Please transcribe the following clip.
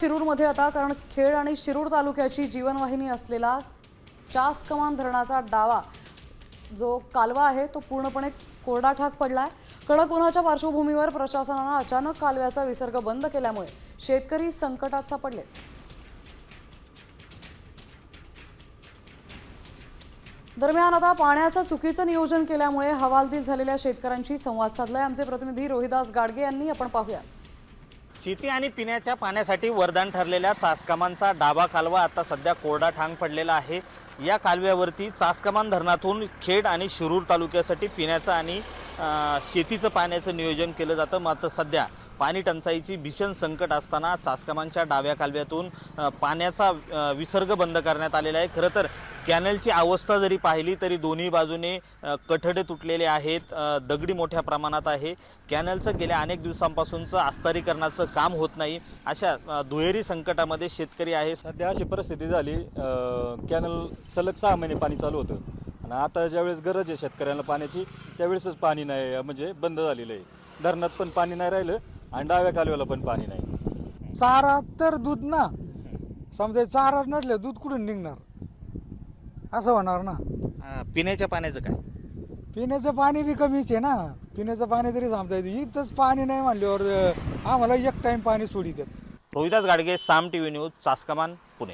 शिरूरमध्ये आता कारण खेड आणि शिरूर तालुक्याची जीवनवाहिनी असलेला चासकमान धरणाचा डावा जो कालवा आहे तो पूर्णपणे कोरडा ठाक पडलाय। कडक उन्हाच्या पार्श्वभूमीवर प्रशासनाने अचानक कालव्याचा विसर्ग बंद केल्यामुळे शेतकरी संकटात सापडले। दरम्यान आता पाण्याचं चुकीचं नियोजन केल्यामुळे हवालदिल झालेल्या शेतकऱ्यांशी संवाद साधलाय आमचे प्रतिनिधी रोहिदास गाडगे यांनी। आपण पाहूया। शेती आणि पिण्याच्या पाण्यासाठी वरदान ठरलेल्या चासकमानचा डावा कालवा आता सध्या कोरडा ठांग पडलेला आहे। या कालव्यावरती चासकमान धरणातून खेड आणि शिरूर तालुक्यासाठी पिण्याचं आणि शेतीचं पाण्याचं नियोजन केलं जातं। मात्र सध्या पाणी टंचाईची भीषण संकट असताना चासकमानच्या डाव्या कालव्यातून पाण्याचा विसर्ग बंद करण्यात आलेला आहे। खरं तर कॅनलची अवस्था जरी पाहिली तरी दोन्ही बाजूने कठडे तुटलेले आहेत, दगडी मोठ्या प्रमाणात आहे। कॅनलचं गेल्या अनेक दिवसांपासूनचं आस्तरीकरणाचं काम होत नाही। अशा दुहेरी संकटामध्ये शेतकरी आहे। सध्या अशी परिस्थिती झाली, कॅनल सलग 6 महिने पाणी चालू होतं आणि आता ज्यावेळेस गरज आहे शेतकऱ्यांना पाण्याची त्यावेळेसच पाणी नाही, म्हणजे बंद झालेलं आहे। धरणात पण पाणी नाही राहिलं आणि डाव्या कालव्याला पण पाणी नाही। चारा तर दूध ना, समजा चारा नसलं दूध कुठून निघणार, असं होणार ना। पिण्याच्या पाण्याचं काय? पिण्याचं पाणी बी कमीच आहे ना। पिण्याचं पाणी तरी समजा इथंच पाणी नाही म्हणल्यावर आम्हाला एक टाइम पाणी सोडित। रोहिदास गाडगे, साम टीव्ही न्यूज, चासकमान, पुणे।